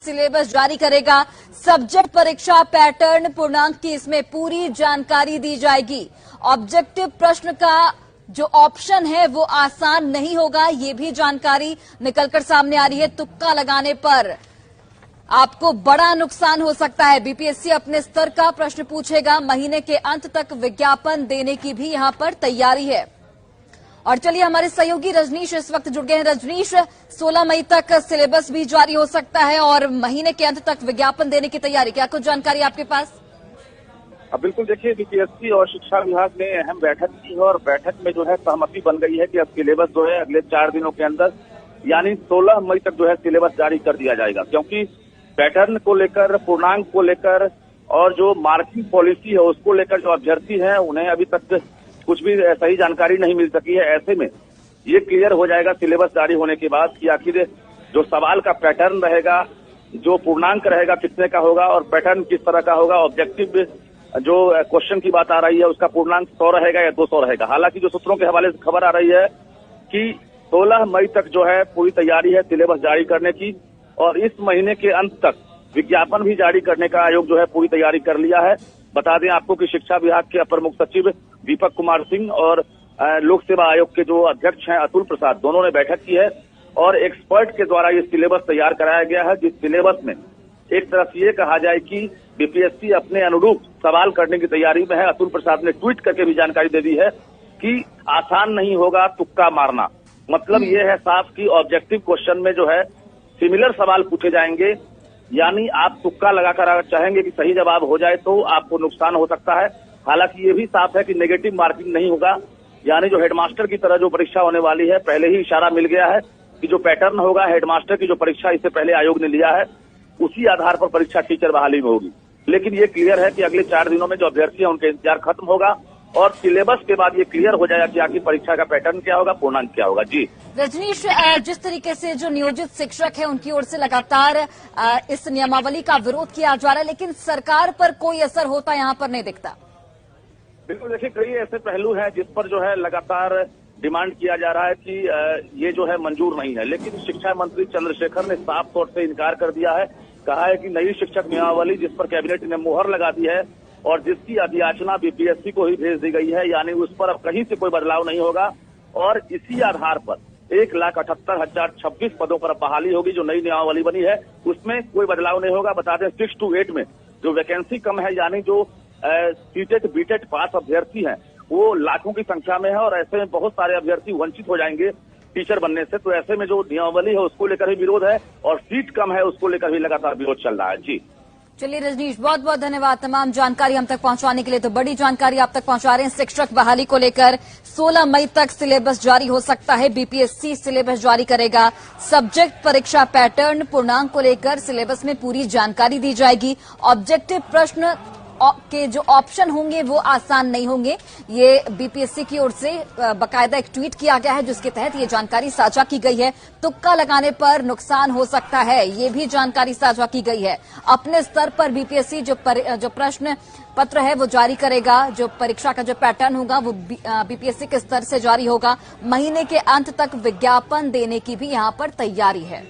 Syllabus जारी करेगा। Subject परीक्षा पैटर्न पूर्णांक की इसमें पूरी जानकारी दी जाएगी। ऑब्जेक्टिव प्रश्न का जो ऑप्शन है वो आसान नहीं होगा, ये भी जानकारी निकलकर सामने आ रही है। तुक्का लगाने पर आपको बड़ा नुकसान हो सकता है। बीपीएससी अपने स्तर का प्रश्न पूछेगा। महीने के अंत तक विज्ञापन देने की भी यहां पर तैयारी है। और चलिए, हमारे सहयोगी रजनीश इस वक्त जुड़ गए हैं। रजनीश, 16 मई तक सिलेबस भी जारी हो सकता है और महीने के अंत तक विज्ञापन देने की तैयारी, क्या कुछ जानकारी आपके पास? बिल्कुल, देखिए, बीपीएससी और शिक्षा विभाग ने अहम बैठक की है और बैठक में जो है सहमति बन गई है कि अब सिलेबस जो है अगले 4 दिनों के अंदर यानी 16 मई तक जो है सिलेबस जारी कर दिया जाएगा। क्योंकि पैटर्न को लेकर, पूर्णांक को लेकर और जो मार्किंग पॉलिसी है उसको लेकर जो अभ्यर्थी हैं उन्हें अभी तक कुछ भी सही जानकारी नहीं मिल सकी है। ऐसे में ये क्लियर हो जाएगा सिलेबस जारी होने के बाद कि आखिर जो सवाल का पैटर्न रहेगा, जो पूर्णांक रहेगा कितने का होगा और पैटर्न किस तरह का होगा। ऑब्जेक्टिव जो क्वेश्चन की बात आ रही है उसका पूर्णांक 100 रहेगा या 200 रहेगा। हालांकि जो सूत्रों के हवाले से खबर आ रही है कि 16 मई तक जो है पूरी तैयारी है सिलेबस जारी करने की और इस महीने के अंत तक विज्ञापन भी जारी करने का आयोग जो है पूरी तैयारी कर लिया है। बता दें आपको कि शिक्षा विभाग के अपर मुख्य सचिव दीपक कुमार सिंह और लोक सेवा आयोग के जो अध्यक्ष हैं अतुल प्रसाद, दोनों ने बैठक की है और एक्सपर्ट के द्वारा ये सिलेबस तैयार कराया गया है। जिस सिलेबस में एक तरफ ये कहा जाए कि बीपीएससी अपने अनुरूप सवाल करने की तैयारी में है। अतुल प्रसाद ने ट्वीट करके भी जानकारी दे दी है कि आसान नहीं होगा तुक्का मारना। मतलब ये है साफ कि ऑब्जेक्टिव क्वेश्चन में जो है सिमिलर सवाल पूछे जाएंगे, यानी आप तुक्का लगाकर अगर चाहेंगे कि सही जवाब हो जाए तो आपको नुकसान हो सकता है। हालांकि ये भी साफ है कि नेगेटिव मार्किंग नहीं होगा, यानी जो हेडमास्टर की तरह जो परीक्षा होने वाली है, पहले ही इशारा मिल गया है कि जो पैटर्न होगा हेडमास्टर की जो परीक्षा इससे पहले आयोग ने लिया है उसी आधार पर परीक्षा टीचर बहाली में होगी। लेकिन ये क्लियर है कि अगले 4 दिनों में जो अभ्यर्थी हैं उनका इंतजार खत्म होगा और सिलेबस के बाद ये क्लियर हो जाएगा कि आखिर परीक्षा का पैटर्न क्या होगा, पूर्णांक क्या होगा। जी रजनीश, जिस तरीके से जो नियोजित शिक्षक है उनकी ओर से लगातार इस नियमावली का विरोध किया जा रहा है, लेकिन सरकार पर कोई असर होता यहाँ पर नहीं दिखता। बिल्कुल, देखिए, कई ऐसे पहलू हैं जिस पर जो है लगातार डिमांड किया जा रहा है कि ये जो है मंजूर नहीं है। लेकिन शिक्षा मंत्री चंद्रशेखर ने साफ तौर से इनकार कर दिया है। कहा है कि नई शिक्षक नियमावली जिस पर कैबिनेट ने मोहर लगा दी है और जिसकी अभियाचना बीपीएससी को ही भेज दी गई है, यानी उस पर अब कहीं से कोई बदलाव नहीं होगा और इसी आधार पर 1,78,026 पदों पर बहाली होगी। जो नई नियमावली बनी है उसमें कोई बदलाव नहीं होगा। बता दें 6 to 8 में जो वैकेंसी कम है, यानी जो सीटेट बीटेट पास अभ्यर्थी हैं वो लाखों की संख्या में है और ऐसे में बहुत सारे अभ्यर्थी वंचित हो जाएंगे टीचर बनने से। तो ऐसे में जो नियमावली है उसको लेकर भी विरोध है और सीट कम है उसको लेकर भी लगातार विरोध चल रहा है। जी चलिए रजनीश, बहुत बहुत धन्यवाद तमाम जानकारी हम तक पहुंचाने के लिए। तो बड़ी जानकारी आप तक पहुंचा रहे हैं शिक्षक बहाली को लेकर। 16 मई तक सिलेबस जारी हो सकता है। बीपीएससी सिलेबस जारी करेगा। सब्जेक्ट परीक्षा पैटर्न पूर्णांक को लेकर सिलेबस में पूरी जानकारी दी जाएगी। ऑब्जेक्टिव प्रश्न के जो ऑप्शन होंगे वो आसान नहीं होंगे। ये बीपीएससी की ओर से बाकायदा एक ट्वीट किया गया है जिसके तहत ये जानकारी साझा की गई है। तुक्का लगाने पर नुकसान हो सकता है, ये भी जानकारी साझा की गई है। अपने स्तर पर बीपीएससी जो प्रश्न पत्र है वो जारी करेगा। जो परीक्षा का जो पैटर्न होगा वो बीपीएससी के स्तर से जारी होगा। महीने के अंत तक विज्ञापन देने की भी यहाँ पर तैयारी है।